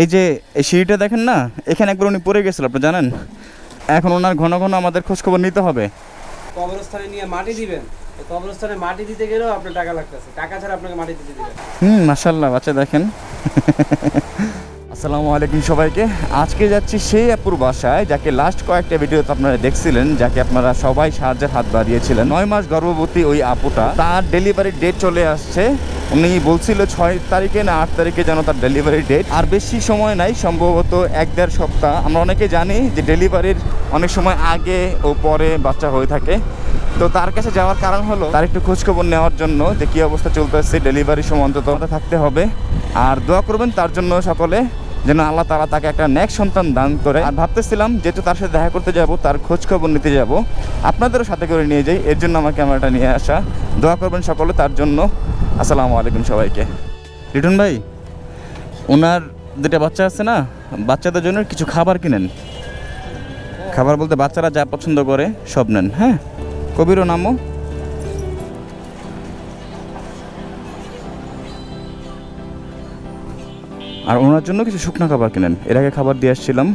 এই যে এই সিঁড়িটা দেখেন না, এখানে একবার উনি পড়ে গেছিল, আপনি জানেন। এখন ওনার ঘন ঘন আমাদের খোঁজখবর নিতে হবে। কবরস্থানে নিয়ে মাটি দিবেন, কবরস্থানে মাটি দিতে গেলেও আপনার টাকা লাগতেছে, টাকা ছাড়া আপনাকে মাটি দিতে দিবেন। মাশাআল্লাহ, বাচ্চা দেখেন। আসসালামু আলাইকুম সবাইকে। আজকে যাচ্ছি সেই আপুর বাসায়, যাকে লাস্ট কয়েকটা ভিডিওতে আপনারা দেখছিলেন, যাকে আপনারা সবাই সাহায্যের হাত বাড়িয়েছিলেন। 9 মাস গর্ভবতী ওই আপুটা, তার ডেলিভারি ডেট চলে আসছে। উনি বলছিল 6 তারিখে না 8 তারিখে যেন তার ডেলিভারি ডেট। আর বেশি সময় নাই, সম্ভবত 1-1.5 সপ্তাহ। আমরা অনেকে জানি যে ডেলিভারির অনেক সময় আগে ও পরে বাচ্চা হয়ে থাকে। তো তার কাছে যাওয়ার কারণ হলো তার একটু খোঁজখবর নেওয়ার জন্য, যে কী অবস্থা চলতেছে, ডেলিভারির সময় অন্তত থাকতে হবে। আর দোয়া করবেন তার জন্য সকলে, যেন আল্লাহ তাআলা তাকে একটা নেক্সট সন্তান দান করে। আর ভাবতেছিলাম যেহেতু তার সাথে দেখা করতে যাব, তার খোঁজখবর নিতে যাব, আপনাদেরও সাথে করে নিয়ে যাই, এর জন্য আমার ক্যামেরাটা নিয়ে আসা। দোয়া করবেন সকলে তার জন্য। আসসালামু আলাইকুম সবাইকে। লিটন ভাই, ওনার দুটা বাচ্চা আছে না, বাচ্চাদের জন্য কিছু খাবার কিনেন। খাবার বলতে বাচ্চারা যা পছন্দ করে সব নেন। হ্যাঁ, কবিরও নামও। আর ওনার জন্য কিছু শুকনো খাবার কিনেন। এর আগে খাবার দিয়ে আসছিলাম,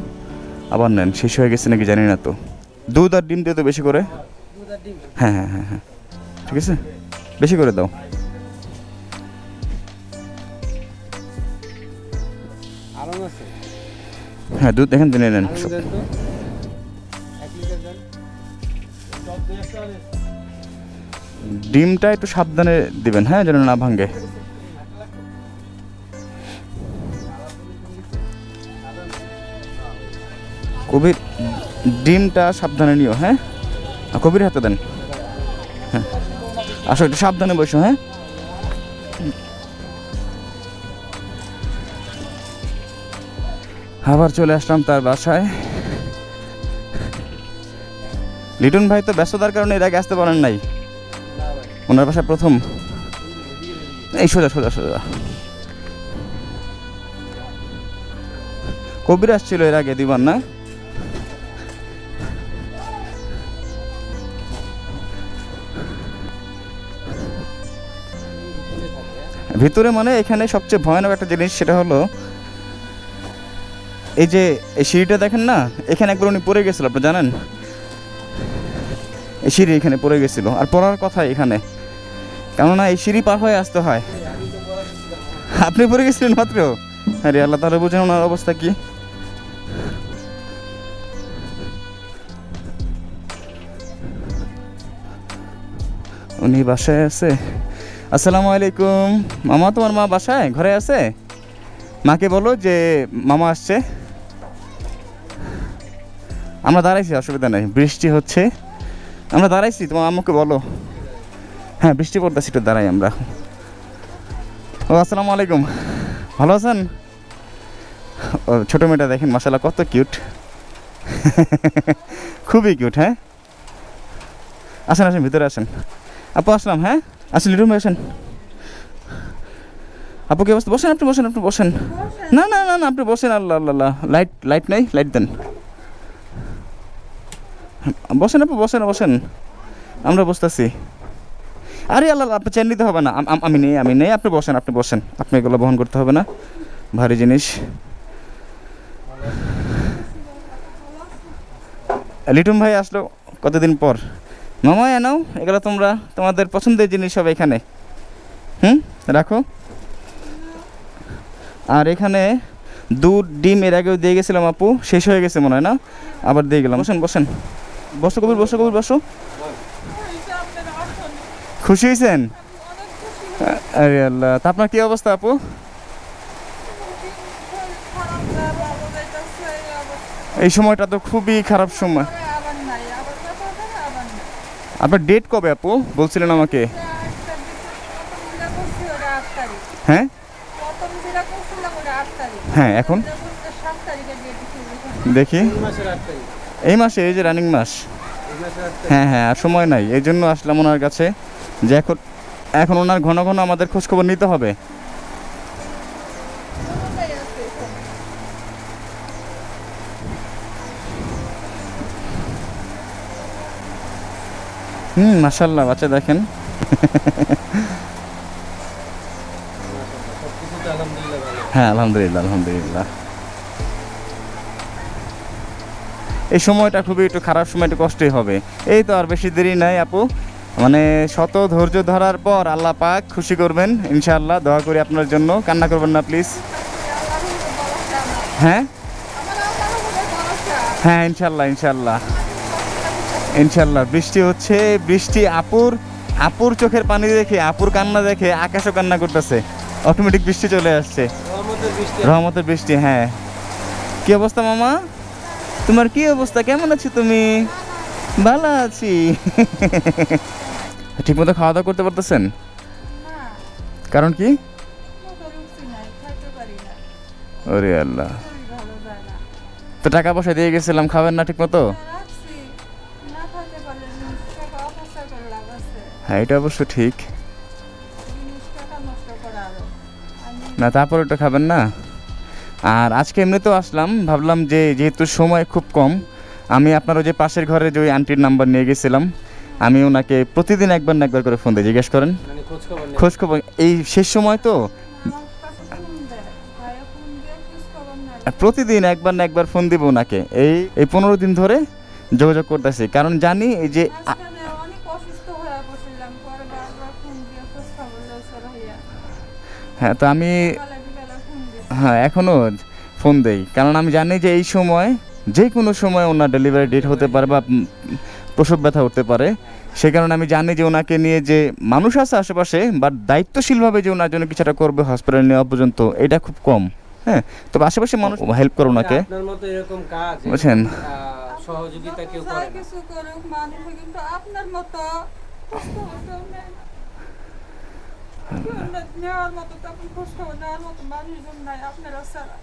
আবার নেন, শেষ হয়ে গেছে নাকি জানি না। তো দুধ আর ডিম দিয়ে তো বেশি করে। হ্যাঁ হ্যাঁ হ্যাঁ হ্যাঁ, ঠিক আছে, বেশি করে দাও। হ্যাঁ, দুধ দেখেন কিনে নেন। ডিমটা একটু সাবধানে দিবেন, হ্যাঁ, যেন না ভাঙে। কবির, ডিমটা সাবধানে নিও। হ্যাঁ, কবির হাতে দেন। হ্যাঁ, আসো, একটু সাবধানে বসো। হ্যাঁ, আবার চলে আসলাম তার বাসায়। লিটন ভাই তো ব্যস্ততার কারণে এর আগে আসতে পারেন নাই। ওনার বাসায় প্রথম। এই সোজা সোজা সোজা। কবির আসছিল এর আগে, দিবান না? ভিতরে মানে এখানে সবচেয়ে ভয়ানক একটা জিনিস, সেটা হলো এই যে এই সিঁড়িটা দেখেন না, এখানে একবার উনি পড়ে গেছিল, আপনি জানেন। এই সিঁড়ি এখানে পড়ে গেছিল, আর পড়ার কথা এখানে, কেননা এই সিঁড়ি পার হয়ে আসতে হয়। আপনি পড়ে গেছিলেন মাত্র? আরে আল্লাহ, তাহলে বুঝেন ওনার অবস্থা কি। উনি বাসায় আছে। আসসালামু আলাইকুম মামা, তোমার মা বাসায় ঘরে আছে? মাকে বলো যে মামা আসছে। আমরা দাঁড়াইছি, অসুবিধা নেই, বৃষ্টি হচ্ছে, আমরা দাঁড়াইছি, তোমার আম্মুকে বলো। হ্যাঁ, বৃষ্টি পড়তেছি, একটু দাঁড়াই আমরা। ও আসসালামু আলাইকুম, ভালো আছেন? ও ছোটো মেয়েটা দেখেন, মাশাআল্লাহ কত কিউট, খুবই কিউট। হ্যাঁ, আসেন আসেন, ভিতরে আসেন। আপু আসলাম। হ্যাঁ, আসেন, লিটন ভাই আসেন। আপু কি অবস্থা? বসেন, আপনি বসেন, আপনি বসেন। না না না না, আপনি বসেন। আল্লাহ আল্লাহ আল্লাহ, লাইট লাইট নেই, লাইট দেন। বসেন আপু, বসেন বসেন, আমরা বসতেছি। আরে আল্লাহ, আপনি চেন নিতে হবে না, আমি নেই, আমি নেই, আপনি বসেন, আপনি বসেন, আপনি এগুলো বহন করতে হবে না, ভারী জিনিস। লিটন ভাই আসলো কতদিন পর। মামা এনাও, এগুলো তোমরা তোমাদের পছন্দের জিনিস সব এখানে। রাখো। আর এখানে দুধ ডিম এর আগেও দিয়ে গেছিলাম আপু, শেষ হয়ে গেছে মনে হয় না, আবার দিয়ে গেলাম। বসেন বসেন, বসো কবির, বসো কবির, বসো। খুশি হয়েছেন? আরে আল্লাহ, তা আপনার কী অবস্থা আপু? এই সময়টা তো খুবই খারাপ সময়। আপনার ডেট কবে আপু বলছিলেন আমাকে? হ্যাঁ হ্যাঁ, এখন দেখি এই মাসে, এই যে রানিং মাস। হ্যাঁ হ্যাঁ, আর সময় নাই, এই জন্য আসলাম ওনার কাছে, যে এখন ওনার ঘন ঘন আমাদের খোঁজখবর নিতে হবে। মাশাআল্লাহ, বাচ্চা দেখেন। হ্যাঁ, আলহামদুলিল্লাহ আলহামদুলিল্লাহ। এই সময়টা খুবই একটু খারাপ সময়, একটু কষ্টই হবে। এই তো আর বেশি দেরি নাই আপু, মানে শত ধৈর্য ধরার পর আল্লাহ পাক খুশি করবেন ইনশাআল্লাহ। দোয়া করি আপনার জন্য, কান্না করবেন না প্লিজ। হ্যাঁ হ্যাঁ, ইনশাল্লাহ ইনশাল্লাহ ইনশাল্লাহ। বৃষ্টি হচ্ছে, বৃষ্টি আপুর চোখের পানি দেখে, আপুর কান্না দেখে আকাশও কান্না করতেছে, অটোমেটিক বৃষ্টি চলে আসছে, রহমতের বৃষ্টি। রহমতের বৃষ্টি। হ্যাঁ, কি অবস্থা মামা, তোমার কি অবস্থা, কেমন আছো তুমি? ভালো আছি। ঠিক মতো খাওয়া দাওয়া করতে পারতেছেন? কারণ কি? ওরে আল্লাহ, তো টাকা পয়সা দিয়ে গেছিলাম, খাবেন না ঠিক মতো? হ্যাঁ, এটা অবশ্য ঠিক না, তারপর ওটা খাবেন না। আর আজকে এমনিতেও আসলাম, ভাবলাম যে যেহেতু সময় খুব কম, আমি আপনার ওই যে পাশের ঘরে যে ওই আন্টির নাম্বার নিয়ে গেছিলাম, আমি ওনাকে প্রতিদিন একবার না একবার করে ফোন দিই, জিজ্ঞেস করেন মানে খোঁজ খবর। এই শেষ সময় তো প্রতিদিন একবার না একবার ফোন দিব ওনাকে, এই 15 দিন ধরে যোগাযোগ করতেছি, কারণ জানি এই যে হ্যাঁ, তো আমি হ্যাঁ এখনও ফোন দেই, কারণ আমি জানি যে এই সময় যে কোনো সময় ওনার ডেলিভারি ডেট হতে পারে বা প্রসব ব্যথা হতে পারে। সে কারণে আমি জানি যে ওনাকে নিয়ে যে মানুষ আছে আশেপাশে, বাট দায়িত্বশীলভাবে যে ওনার জন্য কিছুটা করবে হসপিটালে নেওয়া পর্যন্ত, এটা খুব কম। হ্যাঁ, তবে আশেপাশে মানুষ হেল্প করে ওনাকে, আপনার মতো এরকম কাজ বুঝছেন, সহযোগিতা কেউ করে না। কিছু করুক মানুষ, কিন্তু আপনার মতো নেওয়ার মতো, তখন খোঁজ খবর নেওয়ার মতো মানুষজন নাই আপনারা ছাড়া।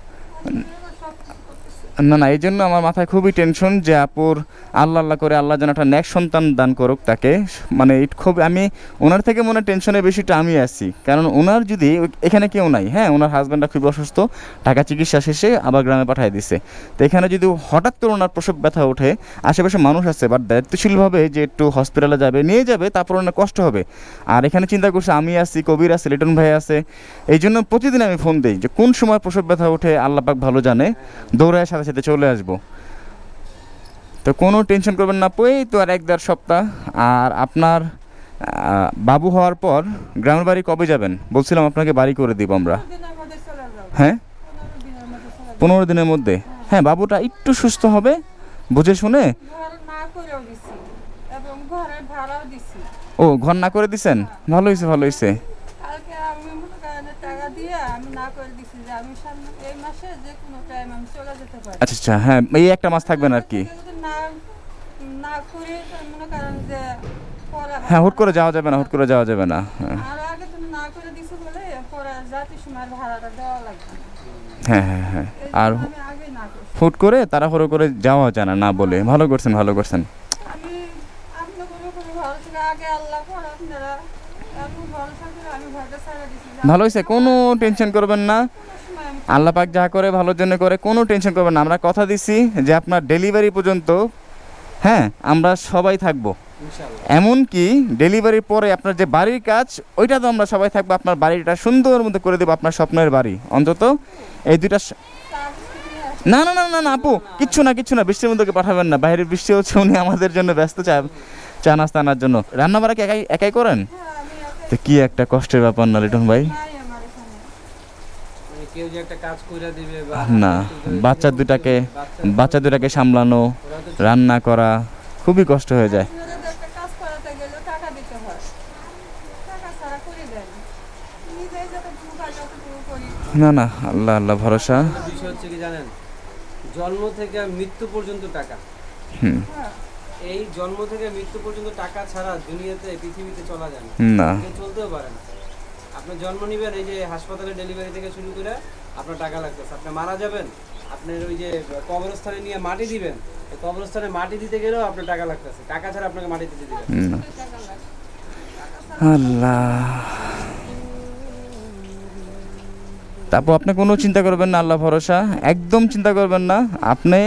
সব কিছু করতেছে। না না, এই জন্য আমার মাথায় খুবই টেনশন যে আপুর আল্লাহ আল্লাহ করে আল্লাহ যেন একটা নেক্সট সন্তান দান করুক তাকে। মানে খুব আমি ওনার থেকে মনে টেনশনের বেশিটা আমি আছি, কারণ ওনার যদি এখানে কেউ নাই, হ্যাঁ ওনার হাজব্যান্ডটা খুব অসুস্থ, টাকা চিকিৎসা শেষে আবার গ্রামে পাঠিয়ে দিছে। তো এখানে যদি হঠাৎ করে ওনার প্রসব ব্যথা ওঠে, আশেপাশে মানুষ আছে, বাট দায়িত্বশীলভাবে যে একটু হসপিটালে যাবে, নিয়ে যাবে, তারপর ওনার কষ্ট হবে। আর এখানে চিন্তা করছে আমি আছি, কবির আছে, লিটন ভাই আছে, এই জন্য প্রতিদিন আমি ফোন দিই যে কোন সময় প্রসব ব্যথা ওঠে আল্লাহ পাক ভালো জানে, দৌড়ায় সাথে সাথে চলে আসবো। তো কোনো টেনশন করবেন না, এই তো আর 1-1.5 সপ্তাহ। আর আপনার বাবু হওয়ার পর গ্রামের বাড়ি কবে যাবেন? বলছিলাম আপনাকে বাড়ি করে দিব আমরা। হ্যাঁ, 15 দিনের মধ্যে। হ্যাঁ, বাবুটা একটু সুস্থ হবে, বুঝে শুনে। ও, ঘর না করে দিছেন, ভালো হয়েছে ভালো হয়েছে। আচ্ছা আচ্ছা, হ্যাঁ এই একটা মাস থাকবেন আর কি। হ্যাঁ, হুট করে যাওয়া যাবে না, হুট করে যাওয়া যাবে না। হ্যাঁ হ্যাঁ হ্যাঁ, আর হুট করে তাড়াহুড়ো করে যাওয়া যায় না, না বলে। ভালো করছেন ভালো করছেন। ভালো হয়েছে, কোনো টেনশন করবেন না, আল্লাহ পাক যা করে ভালোর জন্য করে, কোনো টেনশন করবেন না। আমরা কথা দিছি যে আপনার ডেলিভারি পর্যন্ত, হ্যাঁ আমরা সবাই থাকবো, এমনকি ডেলিভারির পরে আপনার যে বাড়ির কাজ ওইটা তো আমরা সবাই থাকবো, আপনার বাড়িটা সুন্দর মতো করে দেবো, আপনার স্বপ্নের বাড়ি। অন্তত এই দুইটা না না না না না আপু, কিচ্ছু না কিচ্ছু না, বৃষ্টির মধ্যে পাঠাবেন না, বাইরের বৃষ্টি হচ্ছে, উনি আমাদের জন্য ব্যস্ত, চা নাস্তা আনার জন্য। রান্না বাড়া কি একাই করেন? তো কি একটা কষ্টের ব্যাপার না লিটন ভাই? না, বাচ্চা দুটাকে সামলানো, রান্না করা খুবই কষ্ট হয়ে যায়। না না, আল্লাহ আল্লাহ ভরসা। বিষয় হচ্ছে কি জানেন, জন্ম থেকে মৃত্যু পর্যন্ত টাকা। এই জন্ম থেকে মৃত্যু পর্যন্ত টাকা ছাড়া দুনিয়াতে পৃথিবীতে চলা যায় না, চলতেও পারে না। আপনি জন্ম নিবেন, এই যে হাসপাতালে ডেলিভারি থেকে শুরু করে আপনার টাকা লাগতেছে। আপনি মারা যাবেন, আপনার ওই যে কবরস্থানে নিয়ে মাটি দিবেন, কবরস্থানে মাটি দিতে গেলেও আপনার টাকা লাগতেছে, টাকা ছাড়া আপনাকে মাটি দিতে দিবেন। আল্লাহ, তারপর আপনি কোনো চিন্তা করবেন না, আল্লাহ ভরসা, একদম চিন্তা করবেন না। আপনি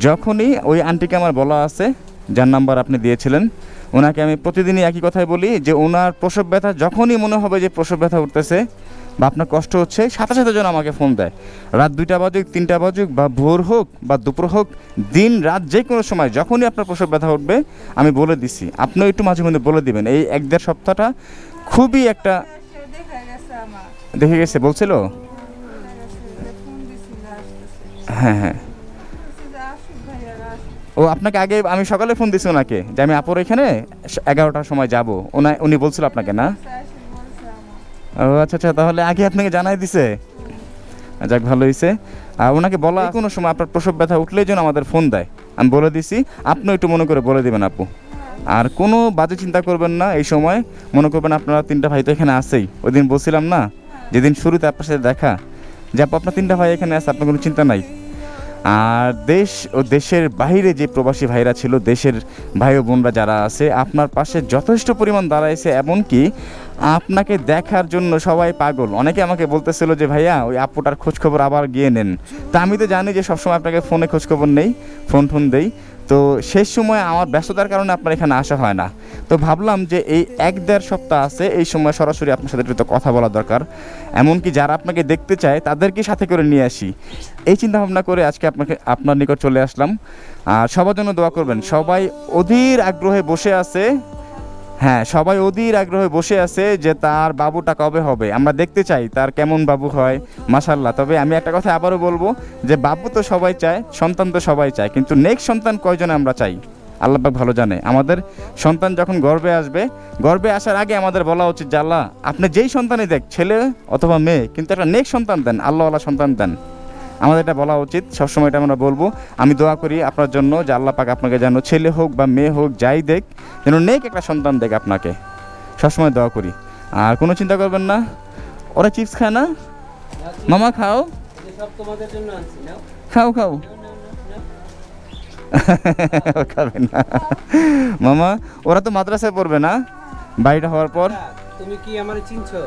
যখনই ওই আন্টিকে আমার বলা আছে, যার নাম্বার আপনি দিয়েছিলেন, ওনাকে আমি প্রতিদিনই একই কথাই বলি যে ওনার প্রসব ব্যথা যখনই মনে হবে যে প্রসব ব্যথা উঠতেছে, বা আপনার কষ্ট হচ্ছে, সাথে সাথে যেন আমাকে ফোন দেয়। রাত 2টা বাজুক, 3টা বাজুক, বা ভোর হোক বা দুপুর হোক, দিন রাত যে কোনো সময় যখনই আপনার প্রসব ব্যথা উঠবে আমি বলে দিছি, আপনিও একটু মাঝে মধ্যে বলে দিবেন। এই 1-1.5 সপ্তাহটা খুবই একটা সে দেখা গেছে আমার দেখে গেছে বলছিল। ফোন দিছিল আসতেছে হ্যাঁ হ্যাঁ, বলছি যে আসুক ভাইয়ারা আসুক ও আপনাকে আগে আমি সকালে ফোন দিছি ওনাকে যে আমি আপুর এখানে 11টার সময় যাব, উনি বলছিল আপনাকে না? আসে বলছে আমার ও আচ্ছা আচ্ছা, তাহলে আগে আপনাকে জানাই দিছে। যাক, ভালো হয়েছে। আর ওনাকে বলা কোনো সময় আপনার প্রসব ব্যথা উঠলেই যেন আমাদের ফোন দেয়, আমি বলে দিছি। আপনিও একটু মনে করে বলে দিবেন আপু। আর কোনো বাজে চিন্তা করবেন না এই সময়, মনে করবেন আপনারা 3টা ভাই তো এখানে আছেই। ওই দিন বলছিলাম না, যেদিন শুরুতে আপনার সাথে দেখা, যে আপু আপনার 3টা ভাই এখানে আছে, আপনার কোনো চিন্তা নাই। আর দেশ ও দেশের বাইরে যে প্রবাসী ভাইরা ছিল, দেশের ভাই ও বোনরা যারা আছে, আপনার পাশে যথেষ্ট পরিমাণ দাঁড়াইছে। এমনকি আপনাকে দেখার জন্য সবাই পাগল। অনেকে আমাকে বলতেছিল যে ভাইয়া ওই আপুটার খোঁজখবর আবার গিয়ে নেন। তা আমি তো জানি যে সবসময় আপনাকে ফোনে খোঁজখবর নেই, ফোন দেই। তো শেষ সময় আমার ব্যস্ততার কারণে আপনার এখানে আসা হয় না। তো ভাবলাম যে এই 1-1.5 সপ্তাহ আছে, এই সময় সরাসরি আপনার সাথে একটু কথা বলা দরকার। এমনকি যারা আপনাকে দেখতে চায় তাদেরকে সাথে করে নিয়ে আসি, এই চিন্তা ভাবনা করে আজকে আপনার নিকট চলে আসলাম। আর সবার জন্য দোয়া করবেন। সবাই অধীর আগ্রহে বসে আছে, হ্যাঁ সবাই অধীর আগ্রহে বসে আছে যে তার বাবুটা কবে হবে। আমরা দেখতে চাই তার কেমন বাবু হয়, মাশাআল্লাহ। তবে আমি একটা কথা আবারও বলবো যে বাবু তো সবাই চায়, সন্তান তো সবাই চায়, কিন্তু নেক্সট সন্তান কয়জন আমরা চাই আল্লাহ পাক ভালো জানে। আমাদের সন্তান যখন গর্ভে আসবে, গর্ভে আসার আগে আমাদের বলা উচিত যে আল্লাহ আপনি যেই সন্তানই দেখ, ছেলে অথবা মেয়ে, কিন্তু একটা নেক্সট সন্তান দেন, আল্লাহওয়ালা সন্তান দেন। আমাদের এটা বলা উচিত, সবসময় এটা আমরা বলবো। আমি দোয়া করি আপনার জন্য যে আল্লাহ পাক আপনাকে যেন ছেলে হোক বা মেয়ে হোক যাই দেখ, যেন নেক একটা সন্তান দেখ আপনাকে, সবসময় দোয়া করি। আর কোনো চিন্তা করবেন না। ওরা চিপস খায় না? মামা খাও, এই সব তোমাদের জন্য আনছি নাও খাও খাও। নাও, নাও, নাও, খাবে না মামা। ওরা তো মাদ্রাসায় পড়বে না বাড়িটা হওয়ার পর? নাও। তুমি কি আমারে চিনছো?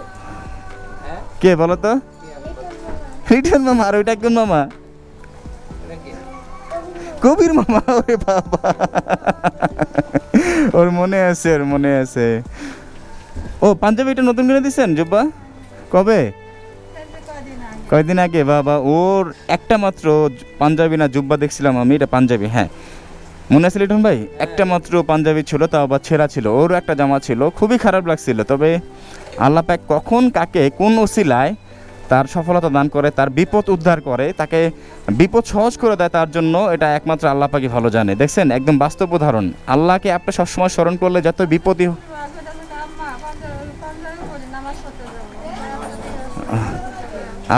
হ্যাঁ, কে বলো তো? কি আমার? রিটার্ন মামা। আর ওইটা কোন মামা? এটা কে? কবির মামা। ওরে বাবা, ওর মনে আছে, ওর মনে আছে। ও পাঞ্জাবিটা নতুন কিনে দিছেন জুব্বা? কবে? এই যে কয়দিন আগে কয়দিন আগে? বাবা, ওর একটা মাত্র পাঞ্জাবি না জুব্বা দেখছিলাম আমি, এটা পাঞ্জাবি, হ্যাঁ মনে আছে লিটন ভাই? একটা মাত্র পাঞ্জাবি ছিল, তাও আবার ছেঁড়া ছিল। ওর একটা জামা ছিল, খুবই খারাপ লাগছিল। তবে আল্লাহ পাক কখন কাকে কোন ওসিলায় তার সফলতা দান করে, তার বিপদ উদ্ধার করে, তাকে বিপদ সহজ করে দেয়, তার জন্য এটা একমাত্র আল্লাহ পাকই ভালো জানে। দেখছেন, একদম বাস্তব উদাহরণ। আল্লাহকে আপনি সবসময় স্মরণ করলে যত বিপদই তো আসলে আমি আম্মা পাঞ্জাবি পরি নামাজ পড়তে যাবো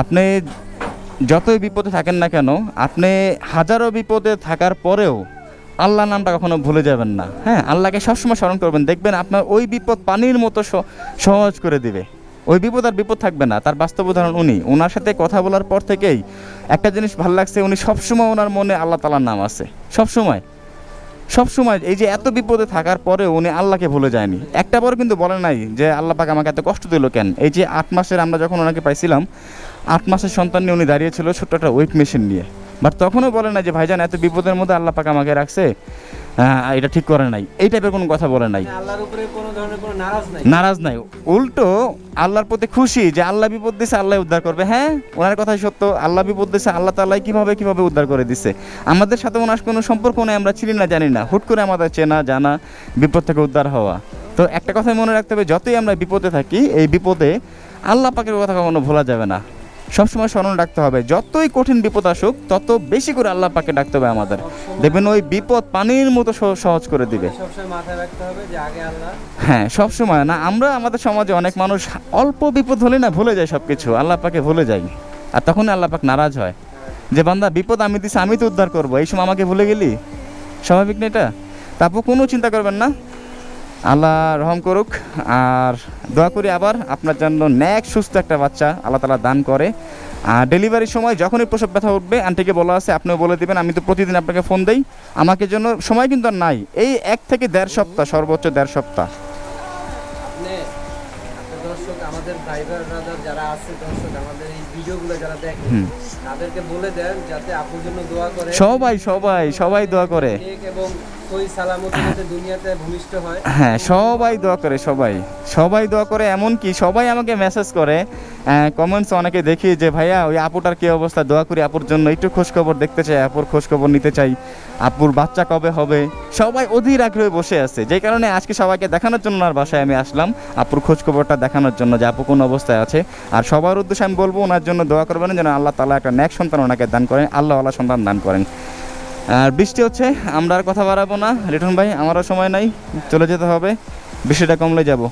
আপনি যতই বিপদে থাকেন না কেন, আপনি হাজারো বিপদে থাকার পরেও আল্লাহর নামটা কখনো ভুলে যাবেন না। হ্যাঁ, আল্লাহকে সবসময় স্মরণ করবেন, দেখবেন আপনার ওই বিপদ পানির মতো সহজ করে দিবে। ওই বিপদ আর বিপদ থাকবে না। তার বাস্তব উদাহরণ উনি। ওনার সাথে কথা বলার পর থেকেই একটা জিনিস ভালো লাগছে, উনি সবসময় ওনার মনে আল্লাহ তাআলার নাম আছে, সবসময় সবসময়। এই যে এত বিপদে থাকার পরে উনি আল্লাহকে ভুলে যায়নি, একটা বার কিন্তু বলে নাই যে আল্লাহ পাক আমাকে এত কষ্ট দিল কেন। এই যে 8 মাসের আমরা যখন ওনাকে পাইছিলাম, 8 মাসের সন্তান নিয়ে উনি দাঁড়িয়েছিল ছোট্ট একটা ওয়েট মেশিন নিয়ে, বাট তখনও বলে না যে ভাইজান এত বিপদের মধ্যে আল্লাহ পাক আমাকে রাখছে, এটা ঠিক করে নাই, এই টাইপের কোনো কথা বলে নাই। মানে আল্লাহর উপরে কোনো ধরনের কোনো নারাজ নাই। নারাজ নাই, উল্টো আল্লাহর প্রতি খুশি যে আল্লাহ বিপদ দিছে, আল্লাহ উদ্ধার করবে। হ্যাঁ, ওনার কথাই সত্য, আল্লাহ বিপদ দিছে, আল্লাহ তাআলাই কিভাবে উদ্ধার করে দিছে। আমাদের সাথে ওনার কোনো সম্পর্ক নেই, আমরা চিনি না, জানি না, হুট করে আমাদের চেনা জানা, বিপদ থেকে উদ্ধার হওয়া। তো একটা কথাই মনে রাখতে হবে, যতই আমরা বিপদে থাকি, এই বিপদে আল্লাহ পাকের কথা কখনো ভোলা যাবে না, সবসময় স্মরণ রাখতে হবে। যতই কঠিন বিপদ আসুক, তত বেশি করে আল্লাহ পাকে ডাকতে হবে আমাদের। দেখবেন ওই বিপদ পানির মতো সহজ করে দিবে। সবসময় মাথায় রাখতে হবে যে আগে আল্লাহ। হ্যাঁ, সব সময় না। আমরা আমাদের সমাজে অনেক মানুষ অল্প বিপদ হলে না ভুলে যায় সব কিছু, আল্লাহ পাকে ভুলে যাই। আর তখন আল্লাহ পাক নারাজ হয় যে বান্দা বিপদ আমি দিছি, আমি তো উদ্ধার করবো, এই সময় আমাকে ভুলে গেলি। স্বাভাবিক না এটা? তারপর কোনো চিন্তা করবেন না, আল্লাহ রহম করুক। আর দোয়া করি আবার আপনার জন্য নেক সুস্থ একটা বাচ্চা আল্লাহ তাআলা দান করে। আর ডেলিভারির সময় যখনই প্রসব ব্যথা উঠবে, আন্টিকে বলা আছে, আপনিও বলে দেবেন। আমি তো প্রতিদিন আপনাকে ফোন দেই, আমাকে জন্য সময় কিন্তু আর নাই। এই 1 থেকে 1.5 সপ্তাহ, সর্বোচ্চ 1.5 সপ্তাহ। আপনি দর্শক, আমাদের ড্রাইভার ব্রাদার যারা আছে, দর্শক আমাদের এই ভিডিওগুলো যারা দেখে, তাদেরকে বলে দেন যাতে আপুর জন্য দোয়া করে। সবাই দোয়া করে, নেক এবং সহি সালামতে যাতে দুনিয়াতে ভূমিষ্ঠ হয়। হ্যাঁ সবাই দোয়া করে, সবাই দোয়া করে। এমনকি সবাই আমাকে মেসেজ করে কমেন্টস অনেকে দেখি যে ভাইয়া ওই আপুটার কী অবস্থা, দোয়া করি আপুর জন্য, একটু খোঁজখবর দেখতে চাই, আপুর খোঁজখবর নিতে চাই, আপুর বাচ্চা কবে হবে, সবাই অধীর আগ্রহে বসে আছে। যেই কারণে আজকে সবাইকে দেখানোর জন্য ওনার বাসায় আমি আসলাম, আপুর খোঁজখবরটা দেখানোর জন্য যে আপু কোন অবস্থায় আছে। আর সবার উদ্দেশ্যে আমি বলবো ওনার জন্য দোয়া করবেন যেন আল্লাহ তাআলা একটা নেক সন্তান ওনাকে দান করেন, আল্লাহওয়ালা সন্তান দান করেন। আর বৃষ্টি হচ্ছে, আমরা আর কথা বাড়াবো না। লিটন ভাই আমারও সময় নাই, চলে যেতে হবে, বৃষ্টিটা কমলে যাব।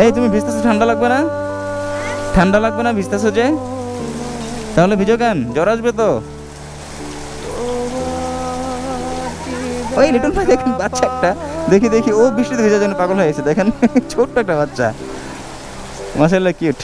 এই তুমি ভিজতেছো, ঠান্ডা লাগবে না? ঠান্ডা লাগবে না ভিজতেছো যে? তাহলে ভিজো কেন, জ্বর আসবে তো। ওই লিটন ভাই দেখেন বাচ্চা একটা, দেখি দেখি ও বৃষ্টিতে ভেজার জন্য পাগল হয়ে গেছে, দেখেন ছোট্ট একটা বাচ্চা, মাশাআল্লাহ কিউট।